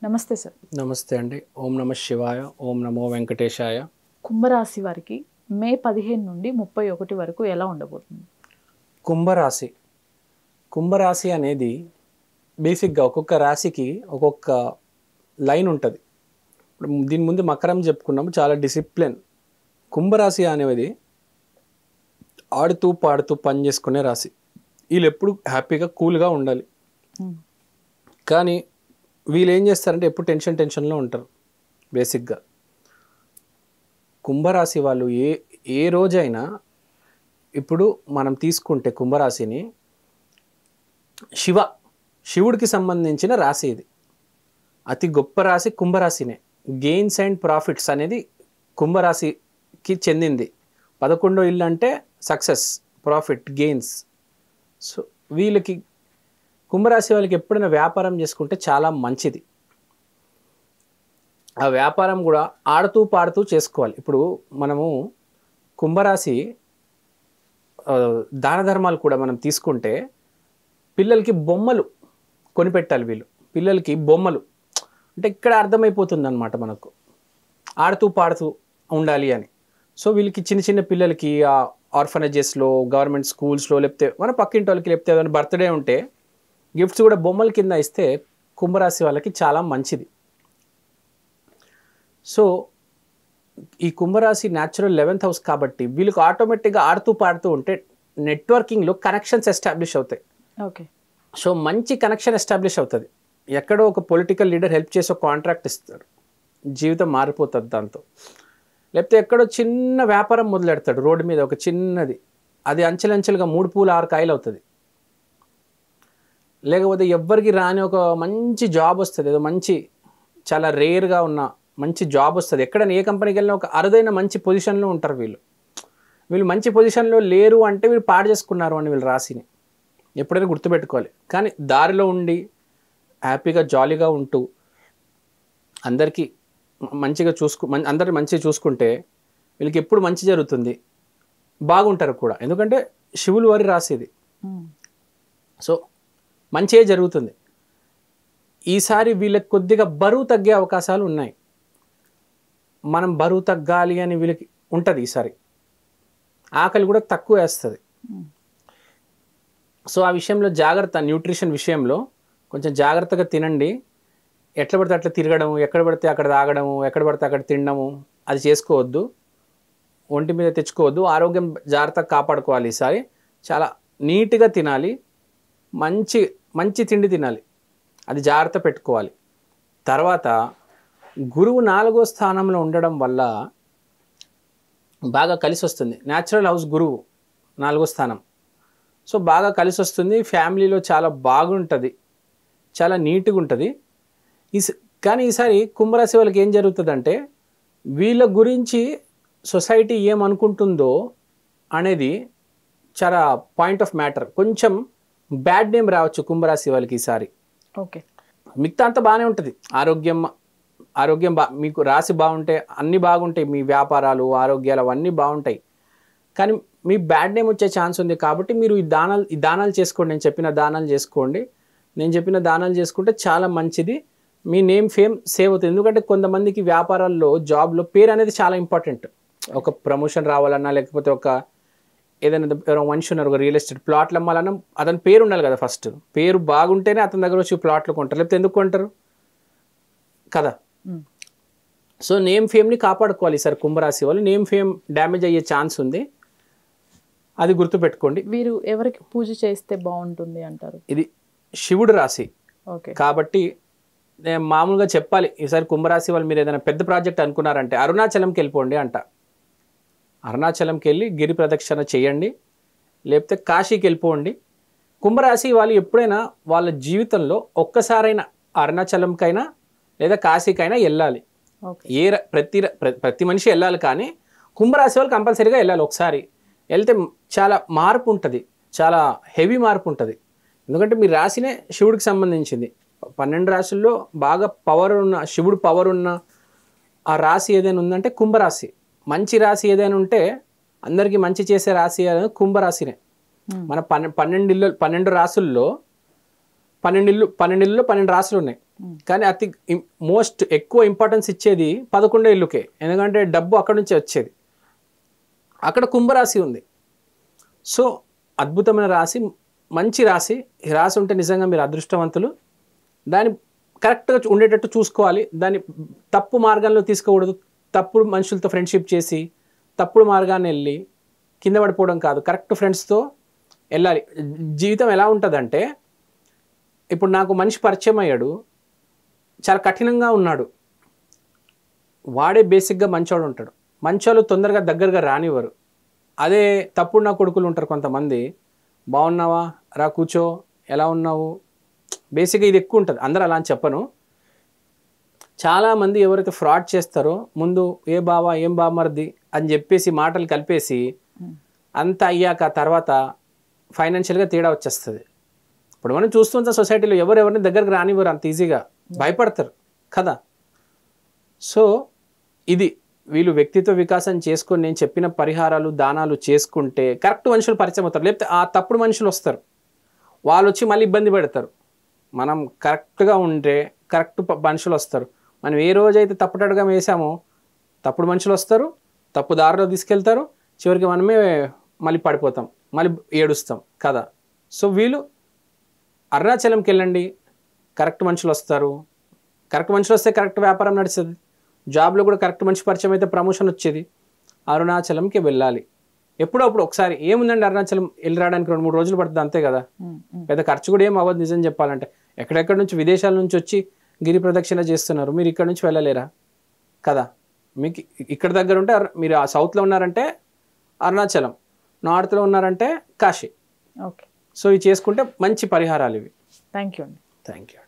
నమస్తే సార్. నమస్తే అండి. ఓం నమ శివాయ, ఓం నమో వెంకటేశాయ. కుంభరాశి వారికి మే 15 నుండి 31 వరకు ఎలా ఉండబోతుంది? కుంభరాశి కుంభరాశి అనేది బేసిక్గా ఒక్కొక్క రాశికి ఒక్కొక్క లైన్ ఉంటుంది. ఇప్పుడు దీని ముందు మకరం చెప్పుకున్నాము, చాలా డిసిప్లిన్. కుంభరాశి అనేది ఆడుతూ పాడుతూ పని చేసుకునే రాశి. వీళ్ళు ఎప్పుడు హ్యాపీగా కూల్గా ఉండాలి. కానీ వీళ్ళు ఏం చేస్తారంటే ఎప్పుడు టెన్షన్లో ఉంటారు. బేసిక్గా కుంభరాశి వాళ్ళు ఏ రోజైనా, ఇప్పుడు మనం తీసుకుంటే కుంభరాశిని శివుడికి సంబంధించిన రాశి. ఇది అతి గొప్ప రాశి కుంభరాశినే. గెయిన్స్ అండ్ ప్రాఫిట్స్ అనేది కుంభరాశికి చెందింది. 11వ ఇల్లు అంటే సక్సెస్, ప్రాఫిట్, గెయిన్స్. సో వీళ్ళకి కుంభరాశి వాళ్ళకి ఎప్పుడైనా వ్యాపారం చేసుకుంటే చాలా మంచిది. ఆ వ్యాపారం కూడా ఆడుతూ పాడుతూ చేసుకోవాలి. ఇప్పుడు మనము కుంభరాశి దాన ధర్మాలు కూడా మనం తీసుకుంటే పిల్లలకి బొమ్మలు కొనిపెట్టాలి. వీళ్ళు పిల్లలకి బొమ్మలు అంటే ఇక్కడ అర్థమైపోతుంది అన్నమాట మనకు, ఆడుతూ పాడుతూ ఉండాలి అని. సో వీళ్ళకి చిన్న చిన్న పిల్లలకి ఆర్ఫనేజెస్లో, గవర్నమెంట్ స్కూల్స్లో, లేకపోతే మన పక్కింటి వాళ్ళకి, లేకపోతే ఏదైనా బర్త్డే ఉంటే గిఫ్ట్స్ కూడా బొమ్మల కింద ఇస్తే కుంభరాశి వాళ్ళకి చాలా మంచిది. సో ఈ కుంభరాశి న్యాచురల్ 11th హౌస్ కాబట్టి వీళ్ళకి ఆటోమేటిక్గా ఆడుతూ పాడుతూ ఉంటే నెట్వర్కింగ్లో కనెక్షన్స్ ఎస్టాబ్లిష్ అవుతాయి. ఓకే. సో మంచి కనెక్షన్ ఎస్టాబ్లిష్ అవుతుంది. ఎక్కడో ఒక పొలిటికల్ లీడర్ హెల్ప్ చేసి ఒక కాంట్రాక్ట్ ఇస్తాడు, జీవితం మారిపోతుంది దాంతో. లేకపోతే ఎక్కడో చిన్న వ్యాపారం మొదలెడతాడు రోడ్డు మీద, ఒక చిన్నది, అది అంచెలంచెలుగా 3 పూలు 6 కాయలు అవుతుంది. లేకపోతే ఎవ్వరికి రాని ఒక మంచి జాబ్ వస్తుంది, ఏదో మంచి చాలా రేర్గా ఉన్న మంచి జాబ్ వస్తుంది. ఎక్కడైనా ఏ కంపెనీకి వెళ్ళినా ఒక అరుదైన మంచి పొజిషన్లో ఉంటారు. వీళ్ళు మంచి పొజిషన్లో లేరు అంటే వీళ్ళు పాడు చేసుకున్నారు అని వీళ్ళు రాశిని ఎప్పుడైనా గుర్తుపెట్టుకోవాలి. కానీ దారిలో ఉండి హ్యాపీగా జాలీగా ఉంటూ అందరికీ మంచిగా అందరిని మంచిగా చూసుకుంటే వీళ్ళకి ఎప్పుడు మంచి జరుగుతుంది, బాగుంటారు కూడా. ఎందుకంటే శివులు వారి రాశిది. సో మంచే జరుగుతుంది. ఈసారి వీళ్ళకి కొద్దిగా బరువు తగ్గే అవకాశాలు ఉన్నాయి. మనం బరువు తగ్గాలి అని వీళ్ళకి ఉంటుంది. ఈసారి ఆకలి కూడా తక్కువ వేస్తుంది. సో ఆ విషయంలో జాగ్రత్త, న్యూట్రిషన్ విషయంలో కొంచెం జాగ్రత్తగా తినండి. ఎట్లా పడితే అట్లా తిరగడం, ఎక్కడ పడితే అక్కడ తాగడము, ఎక్కడ పడితే అక్కడ తినడము అది చేసుకోవద్దు. ఒంటి మీద తెచ్చుకోవద్దు. ఆరోగ్యం జాగ్రత్తగా కాపాడుకోవాలి. ఈసారి చాలా నీట్గా తినాలి, మంచి తిండి తినాలి, అది జాగ్రత్త పెట్టుకోవాలి. తర్వాత గురువు 4వ స్థానంలో ఉండడం వల్ల బాగా కలిసి వస్తుంది. న్యాచురల్ హౌస్ గురువు 4వ స్థానం. సో బాగా కలిసి వస్తుంది. ఫ్యామిలీలో చాలా బాగుంటుంది, చాలా నీట్గా ఉంటుంది. కానీ ఈసారి కుంభరాశి వాళ్ళకి ఏం జరుగుతుందంటే వీళ్ళ గురించి సొసైటీ ఏమనుకుంటుందో అనేది చాలా పాయింట్ ఆఫ్ మ్యాటర్. కొంచెం బ్యాడ్ నేమ్ రావచ్చు కుంభరాశి వాళ్ళకి ఈసారి. ఓకే. మిగతా అంతా బాగానే ఉంటుంది. ఆరోగ్యం మీకు రాశి బాగుంటే అన్నీ బాగుంటాయి. మీ వ్యాపారాలు, ఆరోగ్యాలు అవన్నీ బాగుంటాయి. కానీ మీ బ్యాడ్ నేమ్ వచ్చే ఛాన్స్ ఉంది. కాబట్టి మీరు ఈ దానాలు చేసుకోండి. నేను చెప్పిన దానాలు చేసుకోండి. నేను చెప్పిన దానాలు చేసుకుంటే చాలా మంచిది. మీ నేమ్ ఫేమ్ సేవ్ అవుతుంది. ఎందుకంటే కొంతమందికి వ్యాపారాల్లో, జాబ్లో పేరు అనేది చాలా ఇంపార్టెంట్. ఒక ప్రమోషన్ రావాలన్నా, లేకపోతే ఒక ఏదైనా ఎవరో మనిషి ఉన్నారు, ఒక రియల్ ఎస్టేట్ ప్లాట్లు అమ్మాలన్నా అతని పేరు ఉండాలి కదా. ఫస్ట్ పేరు బాగుంటేనే అతని దగ్గర వచ్చి ప్లాట్లు కొంటారు, లేకపోతే ఎందుకు కొంటారు కదా. సో నేమ్ ఫేమ్ని కాపాడుకోవాలి. సార్ కుంభరాశి వాళ్ళు నేమ్ ఫేమ్ డ్యామేజ్ అయ్యే ఛాన్స్ ఉంది, అది గుర్తుపెట్టుకోండి. వీరు ఎవరికి పూజ చేస్తే బాగుంటుంది అంటారు? ఇది శివుడు రాశి. ఓకే. కాబట్టి నేను మామూలుగా చెప్పాలి, ఈసారి కుంభరాశి వాళ్ళు మీరు ఏదైనా పెద్ద ప్రాజెక్ట్ అనుకున్నారంటే అరుణాచలంకి వెళ్ళిపోండి అంట. అరుణాచలంకి వెళ్ళి గిరి ప్రదక్షిణ చేయండి, లేకపోతే కాశీకి వెళ్ళిపోండి. కుంభరాశి వాళ్ళు ఎప్పుడైనా వాళ్ళ జీవితంలో ఒక్కసారైనా అరుణాచలంకైనా లేదా కాశీకైనా వెళ్ళాలి. ప్రతి మనిషి వెళ్ళాలి. కానీ కుంభరాశి వాళ్ళు కంపల్సరీగా వెళ్ళాలి. ఒకసారి వెళ్తే చాలా మార్పు ఉంటుంది, చాలా హెవీ మార్పు ఉంటుంది. ఎందుకంటే మీ రాశినే శివుడికి సంబంధించింది. 12 రాశుల్లో బాగా పవర్ ఉన్న, శివుడు పవర్ ఉన్న ఆ రాశి ఏదైనా ఉందంటే కుంభరాశి. మంచి రాశి ఏదైనా ఉంటే అందరికీ మంచి చేసే రాశి అనేది కుంభరాశినే. మన 12 రాశుల్లో 12 రాశులు ఉన్నాయి. కానీ అతి మోస్ట్ ఎక్కువ ఇంపార్టెన్స్ ఇచ్చేది 11వ ఇల్లుకే, ఎందుకంటే డబ్బు అక్కడ నుంచి వచ్చేది. అక్కడ కుంభరాశి ఉంది. సో అద్భుతమైన రాశి, మంచి రాశి. ఈ రాశి ఉంటే నిజంగా మీరు అదృష్టవంతులు. దాన్ని కరెక్ట్గా ఉండేటట్టు చూసుకోవాలి. దాన్ని తప్పు మార్గంలో తీసుకోకూడదు. తప్పుడు మనుషులతో ఫ్రెండ్షిప్ చేసి తప్పుడు మార్గాన్ని వెళ్ళి కింద పడిపోవడం కాదు, కరెక్ట్ ఫ్రెండ్స్తో వెళ్ళాలి. జీవితం ఎలా ఉంటుందంటే, ఇప్పుడు నాకు మనిషి పరిచయం అయ్యాడు, చాలా కఠినంగా ఉన్నాడు, వాడే బేసిక్గా మంచోడు ఉంటాడు. మంచోళ్ళు తొందరగా దగ్గరగా రానివ్వరు. అదే తప్పుడు నా కొడుకులు ఉంటారు కొంతమంది, బాగున్నావా, రా కూర్చో, ఎలా ఉన్నావు, బేసిక్గా ఇది ఎక్కువ ఉంటుంది. అందరూ అలా అని చెప్పను. చాలామంది ఎవరైతే ఫ్రాడ్ చేస్తారో ముందు ఏ బావా ఏం బామర్ది అని చెప్పేసి మాటలు కలిపేసి అంత అయ్యాక తర్వాత ఫైనాన్షియల్గా తేడా వచ్చేస్తుంది. ఇప్పుడు మనం చూస్తుంటాం సొసైటీలో ఎవరెవరిని దగ్గరకు రానివ్వరు అంత ఈజీగా, భయపడతారు కదా. సో ఇది వీళ్ళు వ్యక్తిత్వ వికాసం చేసుకొని నేను చెప్పిన పరిహారాలు దానాలు చేసుకుంటే కరెక్ట్ మనుషులు పరిచయం అవుతారు. లేకపోతే ఆ తప్పుడు మనుషులు వస్తారు, వాళ్ళు వచ్చి మళ్ళీ ఇబ్బంది పెడతారు. మనం కరెక్ట్గా ఉంటే కరెక్ట్ మనుషులు వస్తారు. మనం ఏ రోజైతే తప్పుటడుగా వేసామో తప్పుడు మనుషులు వస్తారు, తప్పు దారిలో తీసుకెళ్తారు, చివరికి మనమే మళ్ళీ పడిపోతాం, మళ్ళీ ఏడుస్తాం కదా. సో వీళ్ళు అరుణాచలంకి వెళ్ళండి, కరెక్ట్ మనుషులు వస్తారు. కరెక్ట్ మనుషులు వస్తే కరెక్ట్ వ్యాపారం నడుస్తుంది. జాబ్లో కూడా కరెక్ట్ మనిషి పరిచయం అయితే ప్రమోషన్ వచ్చేది. అరుణాచలంకి వెళ్ళాలి ఎప్పుడో అప్పుడు ఒకసారి. ఏముందండి అరుణాచలం వెళ్ళి రావడానికి 2-3 రోజులు పడుతుంది అంతే కదా, పెద్ద ఖర్చు కూడా ఏం అవ్వదు నిజం చెప్పాలంటే. ఎక్కడెక్కడి నుంచి విదేశాల నుంచి వచ్చి గిరి ప్రదక్షిణ చేస్తున్నారు, మీరు ఇక్కడ నుంచి వెళ్ళలేరా కదా. మీకు ఇక్కడ దగ్గర ఉంటే మీరు ఆ సౌత్లో ఉన్నారంటే అరుణాచలం, నార్త్లో ఉన్నారంటే కాశీ. ఓకే. సో ఇవి చేసుకుంటే మంచి పరిహారాలు ఇవి. థ్యాంక్ యూ అండి. Thank you.